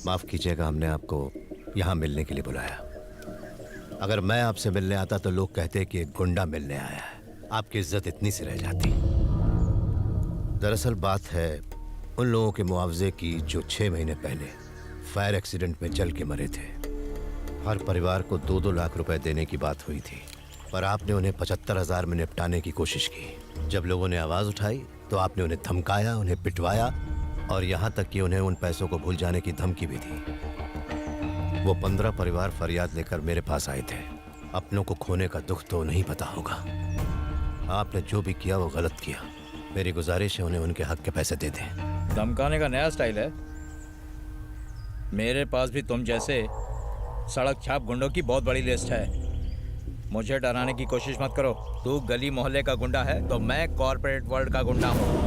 माफ कीजिएगा, हमने आपको यहाँ मिलने के लिए बुलाया। अगर मैं आपसे मिलने आता तो लोग कहते कि एक गुंडा मिलने आया है। आपकी इज्जत इतनी सी रह जाती। दरअसल बात है उन लोगों के मुआवजे की जो 6 महीने पहले फायर एक्सीडेंट में जल के मरे थे। हर परिवार को 2-2 लाख रुपए देने की बात हुई थी, पर आपने उन्हें 75,000 में निपटाने की कोशिश की। जब लोगों ने आवाज उठाई तो आपने उन्हें धमकाया, उन्हें पिटवाया और यहाँ तक कि उन्हें उन पैसों को भूल जाने की धमकी भी दी। वो 15 परिवार फरियाद लेकर मेरे पास आए थे। अपनों को खोने का दुख तो नहीं पता होगा। आपने जो भी किया वो गलत किया। मेरी गुजारिश है उन्हें उनके हक के पैसे दे दें। धमकाने का नया स्टाइल है। मेरे पास भी तुम जैसे सड़क छाप गुंडों की बहुत बड़ी लिस्ट है। मुझे डराने की कोशिश मत करो। तू गली मोहल्ले का गुंडा है तो मैं कॉर्पोरेट वर्ल्ड का गुंडा हूँ।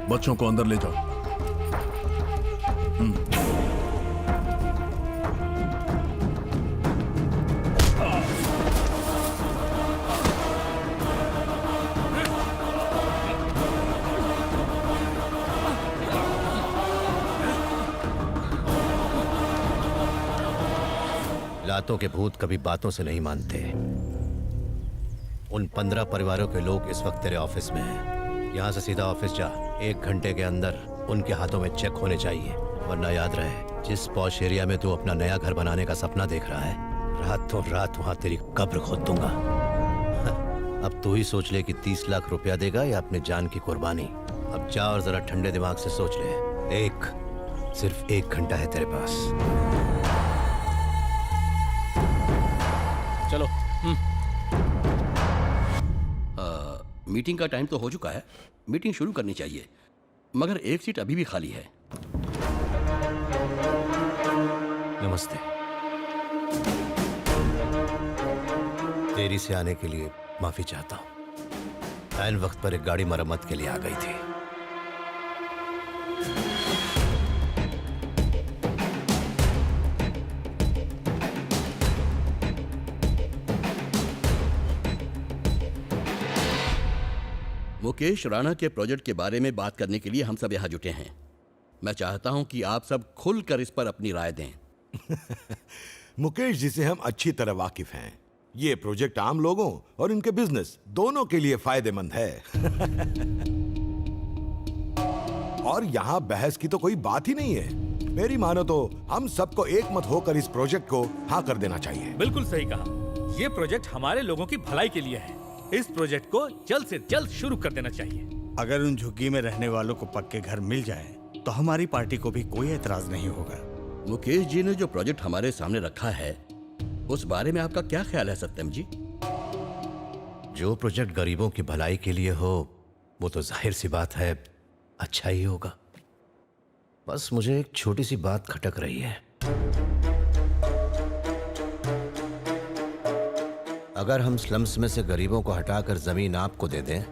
बच्चों को अंदर ले जाओ। लातों के भूत कभी बातों से नहीं मानते। उन 15 परिवारों के लोग इस वक्त तेरे ऑफिस में हैं। यहाँ से सीधा ऑफिस जा। 1 घंटे के अंदर उनके हाथों में चेक होने चाहिए, वरना याद रहे जिस पॉश एरिया में तू अपना नया घर बनाने का सपना देख रहा है, रातों रात वहाँ तेरी कब्र खोद दूंगा। अब तू ही सोच ले कि 30 लाख रुपया देगा या अपने जान की कुर्बानी। अब जा और जरा ठंडे दिमाग से सोच ले। सिर्फ 1 घंटा है तेरे पास। चलो। मीटिंग का टाइम तो हो चुका है, मीटिंग शुरू करनी चाहिए, मगर एक सीट अभी भी खाली है। नमस्ते। देरी से आने के लिए माफी चाहता हूं। ऐन वक्त पर एक गाड़ी मरम्मत के लिए आ गई थी। मुकेश राणा के प्रोजेक्ट के बारे में बात करने के लिए हम सब यहाँ जुटे हैं। मैं चाहता हूँ कि आप सब खुलकर इस पर अपनी राय दें। मुकेश जी से हम अच्छी तरह वाकिफ हैं। ये प्रोजेक्ट आम लोगों और इनके बिजनेस दोनों के लिए फायदेमंद है। और यहाँ बहस की तो कोई बात ही नहीं है। मेरी मानो तो हम सबको एक मत होकर इस प्रोजेक्ट को हाँ कर देना चाहिए। बिल्कुल सही कहा। ये प्रोजेक्ट हमारे लोगों की भलाई के लिए है। इस प्रोजेक्ट को जल्द से जल्द शुरू कर देना चाहिए। अगर उन झुग्गी में रहने वालों को पक्के घर मिल जाए तो हमारी पार्टी को भी कोई एतराज नहीं होगा। मुकेश जी ने जो प्रोजेक्ट हमारे सामने रखा है उस बारे में आपका क्या ख्याल है सत्यम जी? जो प्रोजेक्ट गरीबों की भलाई के लिए हो वो तो जाहिर सी बात है अच्छा ही होगा। बस मुझे एक छोटी सी बात खटक रही है। अगर हम स्लम्स में से गरीबों को हटाकर जमीन आपको दे दें,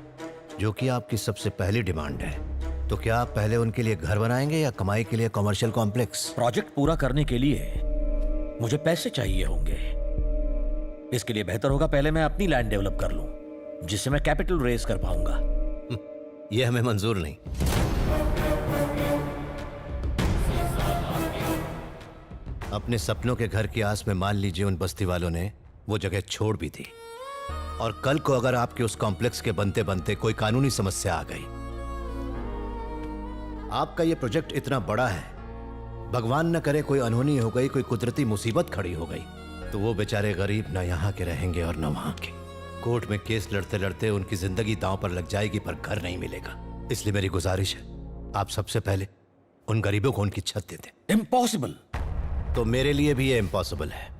जो कि आपकी सबसे पहली डिमांड है, तो क्या आप पहले उनके लिए घर बनाएंगे या कमाई के लिए कमर्शियल कॉम्प्लेक्स? प्रोजेक्ट पूरा करने के लिए मुझे पैसे चाहिए होंगे। इसके लिए बेहतर होगा पहले मैं अपनी लैंड डेवलप कर लूं, जिससे मैं कैपिटल रेज कर पाऊंगा। यह हमें मंजूर नहीं। अपने सपनों के घर की आस में मान लीजिए उन बस्ती वालों ने वो जगह छोड़ भी थी, और कल को अगर आपके उस कॉम्प्लेक्स के बनते बनते कोई कानूनी समस्या आ गई, आपका ये प्रोजेक्ट इतना बड़ा है, भगवान न करे कोई अनहोनी हो गई, कोई कुदरती मुसीबत खड़ी हो गई, तो वो बेचारे गरीब ना यहाँ के रहेंगे और ना वहां के। कोर्ट में केस लड़ते लड़ते उनकी जिंदगी दांव पर लग जाएगी, पर घर नहीं मिलेगा। इसलिए मेरी गुजारिश है आप सबसे पहले उन गरीबों को उनकी छत दे दें। इम्पॉसिबल। तो मेरे लिए भी ये इम्पॉसिबल है।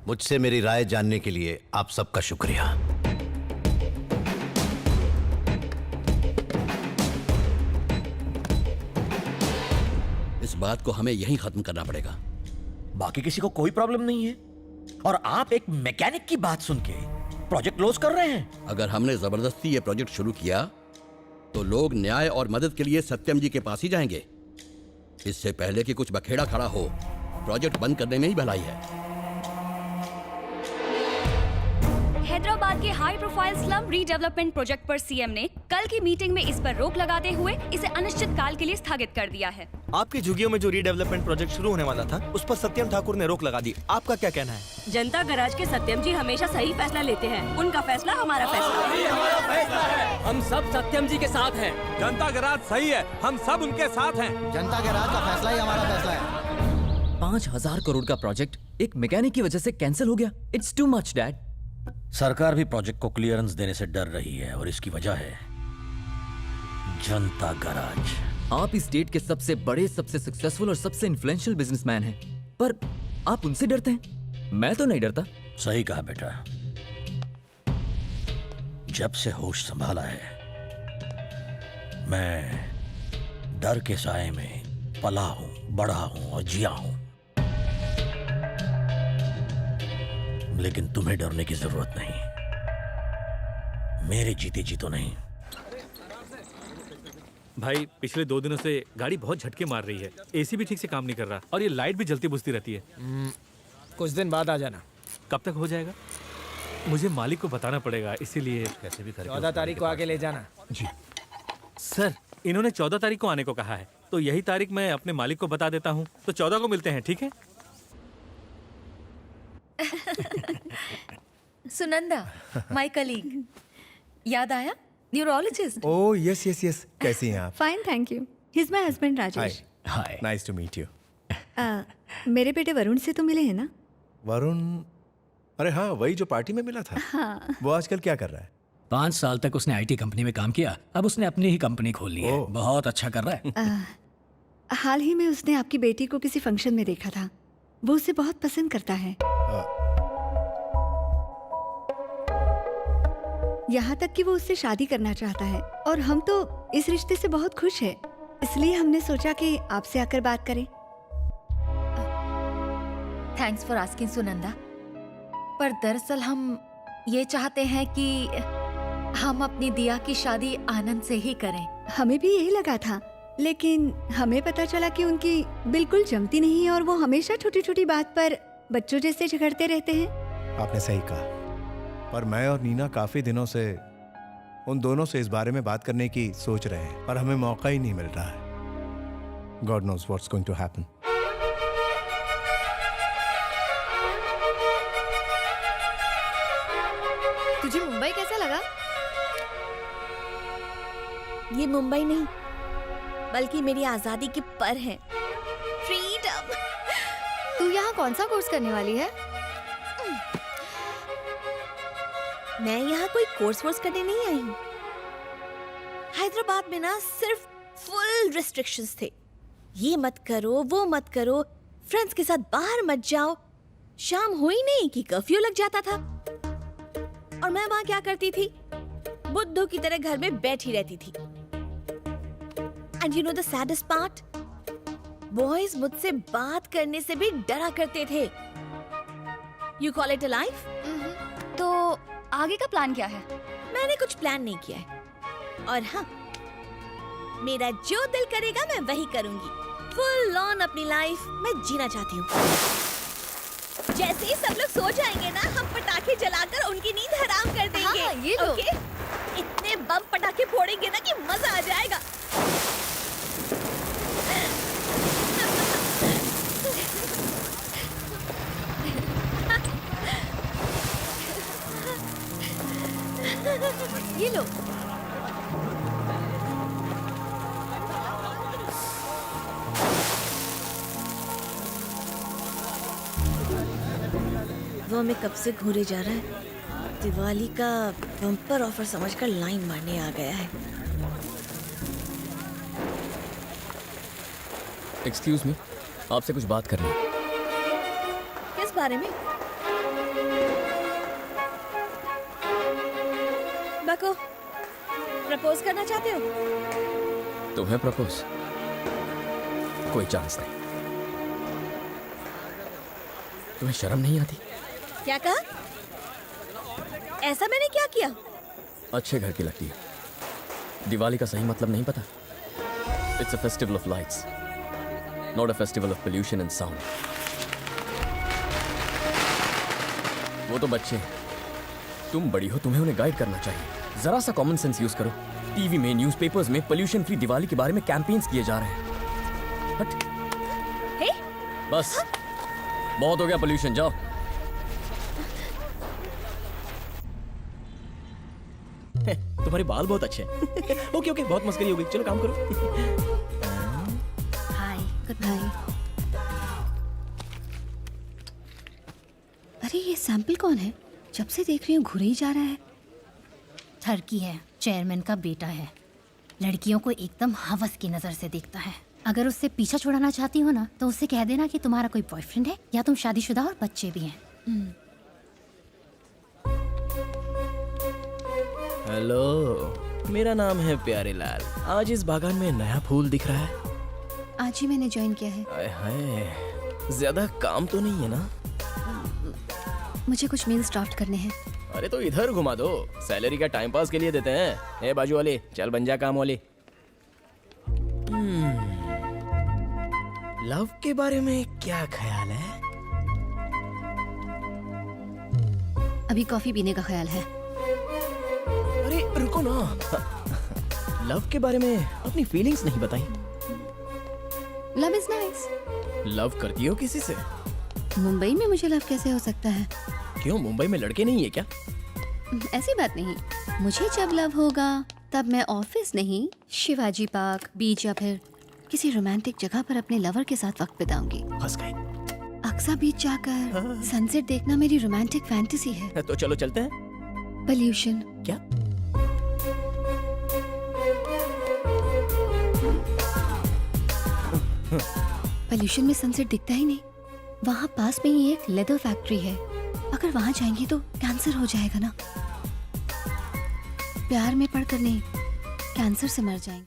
मुझसे मेरी राय जानने के लिए आप सबका शुक्रिया। इस बात को हमें यहीं खत्म करना पड़ेगा। बाकी किसी को कोई प्रॉब्लम नहीं है, और आप एक मैकेनिक की बात सुन के प्रोजेक्ट क्लोज कर रहे हैं। अगर हमने जबरदस्ती ये प्रोजेक्ट शुरू किया तो लोग न्याय और मदद के लिए सत्यम जी के पास ही जाएंगे। इससे पहले कि कुछ बखेड़ा खड़ा हो, प्रोजेक्ट बंद करने में ही भलाई है। हैदराबाद हैदराबाद के high profile slum redevelopment project पर सीएम ने कल की मीटिंग में इस पर रोक लगाते हुए इसे अनिश्चित काल के लिए स्थगित कर दिया है। आपके झुग्गियों में जो रीडेवलपमेंट प्रोजेक्ट शुरू होने वाला था उस पर सत्यम ठाकुर ने रोक लगा दी। आपका क्या कहना है? जनता गराज के सत्यम जी हमेशा सही फैसला लेते हैं। उनका फैसला हमारा फैसला है। हम सब सत्यम जी के साथ हैं। जनता गराज सही है, हम सब उनके साथ हैं। जनता के राज का फैसला ही हमारा फैसला है। 5,000 करोड़ का प्रोजेक्ट एक मैकेनिक की वजह से कैंसिल हो गया। It's too much dad. सरकार भी प्रोजेक्ट को क्लियरेंस देने से डर रही है और इसकी वजह है जनता गराज। आप इस स्टेट के सबसे बड़े, सबसे सक्सेसफुल और सबसे इन्फ्लुएंशियल बिजनेसमैन हैं, पर आप उनसे डरते हैं। मैं तो नहीं डरता। सही कहा बेटा। जब से होश संभाला है मैं डर के साए में पला हूं, बढ़ा हूं और जिया हूं। लेकिन तुम्हें डरने की जरूरत नहीं। मेरे जीते जी तो नहीं। भाई पिछले 2 दिनों से गाड़ी बहुत झटके मार रही है। एसी भी ठीक से काम नहीं कर रहा और ये लाइट भी जलती बुझती रहती है। कुछ दिन बाद आ जाना। कब तक हो जाएगा? मुझे मालिक को बताना पड़ेगा, इसीलिए कैसे भी करके 14 तारीख को आके ले जाना। जी सर, इन्होंने 14 तारीख को आने को कहा है, तो यही तारीख मैं अपने मालिक को बता देता हूँ। तो 14 को मिलते हैं, ठीक है? सुनंदा, माय कलीग, याद आया? Neurologist. Oh yes yes yes. कैसी हैं आप? Fine thank you. He is my husband Rajesh. Hi. Nice to meet you. मेरे बेटे वरुण से तो मिले हैं ना? वरुण? अरे हाँ, वही जो पार्टी में मिला था। हाँ। वो आजकल क्या कर रहा है? 5 साल तक उसने आईटी कंपनी में काम किया, अब उसने अपनी ही कंपनी खोल ली है। ओह। बहुत अच्छा कर रहा है। हाल ही में उसने आपकी बेटी को किसी फंक्शन में देखा था। वो उसे बहुत पसंद करता है। यहाँ तक कि वो उससे शादी करना चाहता है और हम तो इस रिश्ते से बहुत खुश हैं। इसलिए हमने सोचा कि आपसे आकर बात करें। थैंक्स फॉर आस्किंग सुनंदा, पर दरअसल हम ये चाहते हैं कि हम अपनी दिया की शादी आनंद से ही करें। हमें भी यही लगा था, लेकिन हमें पता चला कि उनकी बिल्कुल जमती नहीं और वो हमेशा छोटी छोटी बात पर बच्चों जैसे झगड़ते रहते हैं। आपने सही कहा, पर मैं और नीना काफी दिनों से उन दोनों से इस बारे में बात करने की सोच रहे हैं, पर हमें मौका ही नहीं मिल रहा है। God knows what's going to happen. तुझे मुंबई कैसा लगा? ये मुंबई नहीं, बल्कि मेरी आजादी की पर है। फ्रीडम। तू यहाँ कौन सा कोर्स करने वाली है? मैं यहाँ कोई कोर्स वोर्स करने नहीं आई हूँ। हैदराबाद में ना सिर्फ फुल रिस्ट्रिक्शंस थे। ये मत करो, वो मत करो, फ्रेंड्स के साथ बाहर मत जाओ। शाम हुई नहीं कि कर्फ्यू लग जाता था। और मैं वहाँ क्या करती थी? बुद्धू की तरह घर में बैठी रहती थी। And you know the saddest part? Boys मुझसे बात करने से भी डरा करते थे। You call it a life? तो आगे का प्लान क्या है? मैंने कुछ प्लान नहीं किया है। और हाँ, मेरा जो दिल करेगा मैं वही करूंगी। फुल ऑन अपनी लाइफ मैं जीना चाहती हूँ। जैसे ही सब लोग सो जाएंगे ना, हम पटाखे जलाकर उनकी नींद हराम कर देंगे। हाँ, ये लो। ओके? इतने बम पटाखे फोड़ेंगे ना कि मजा आ जाएगा। ये लो। वो हमें कब से घूरे जा रहा है। दिवाली का बम्पर ऑफर समझकर लाइन मारने आ गया है। एक्सक्यूज मी, आपसे कुछ बात करनी है। किस बारे में? बको, प्रपोज करना चाहते हो? तुम्हें प्रपोज? कोई चांस नहीं। तुम्हें शर्म नहीं आती? क्या कहा? ऐसा मैंने क्या किया? अच्छे घर की लगती है। दिवाली का सही मतलब नहीं पता? It's a festival of lights, not a festival of pollution and sound. वो तो बच्चे हैं, तुम बड़ी हो, तुम्हें उन्हें गाइड करना चाहिए। जरा सा कॉमन सेंस यूज करो। टीवी में, न्यूज़पेपर्स में पोल्यूशन फ्री दिवाली के बारे में कैंपेन्स किए जा रहे हैं। हट। हे? बस बहुत हो गया पोल्यूशन, जाओ। तुम्हारे बाल बहुत अच्छे हैं। ओके ओके, बहुत मस्करी हो गई, चलो काम करो। हाय, गुड बाय। अरे ये सैंपल कौन है? जब से देख रही हूँ घुरे ही जा रहा है। ठरकी है, चेयरमैन का बेटा है। लड़कियों को एकदम हवस की नजर से देखता है। अगर उससे पीछा छुड़ाना चाहती हो ना, तो उससे कह देना कि तुम्हारा कोई बॉयफ्रेंड है या तुम शादीशुदा और बच्चे भी हैं। हेलो, मेरा नाम है प्यारे लाल। आज इस बागान में नया फूल दिख रहा है। आज ही मैंने ज्वाइन किया है। आय हाय, ज्यादा काम तो नहीं है ना? मुझे कुछ मील्स ड्राफ्ट करने हैं। अरे तो इधर घुमा दो, सैलरी का टाइम पास के लिए देते हैं। ए बाजू वाले, चल बन जा काम वाले। लव के बारे में क्या ख्याल है? अभी कॉफी पीने का ख्याल है। अरे रुको ना, लव के बारे में अपनी फीलिंग्स नहीं बताई। Love is nice. लव करती हो किसी से? मुंबई में मुझे लव कैसे हो सकता है? क्यों, मुंबई में लड़के नहीं है क्या? ऐसी बात नहीं। मुझे जब लव होगा तब मैं ऑफिस नहीं, शिवाजी पार्क, बीच या फिर किसी रोमांटिक जगह पर अपने लवर के साथ वक्त बिताऊंगी। फंस गए। अक्सा बीच जाकर सनसेट देखना मेरी रोमांटिक फैंटेसी है। तो चलो चलते हैं। पोल्यूशन। क्या? पोल्यूशन में सनसेट दिखता ही नहीं। वहाँ पास में ही एक लेदर फैक्ट्री है। अगर वहाँ जाएंगे तो कैंसर हो जाएगा ना। प्यार में पड़कर नहीं, कैंसर से मर जाएंगे।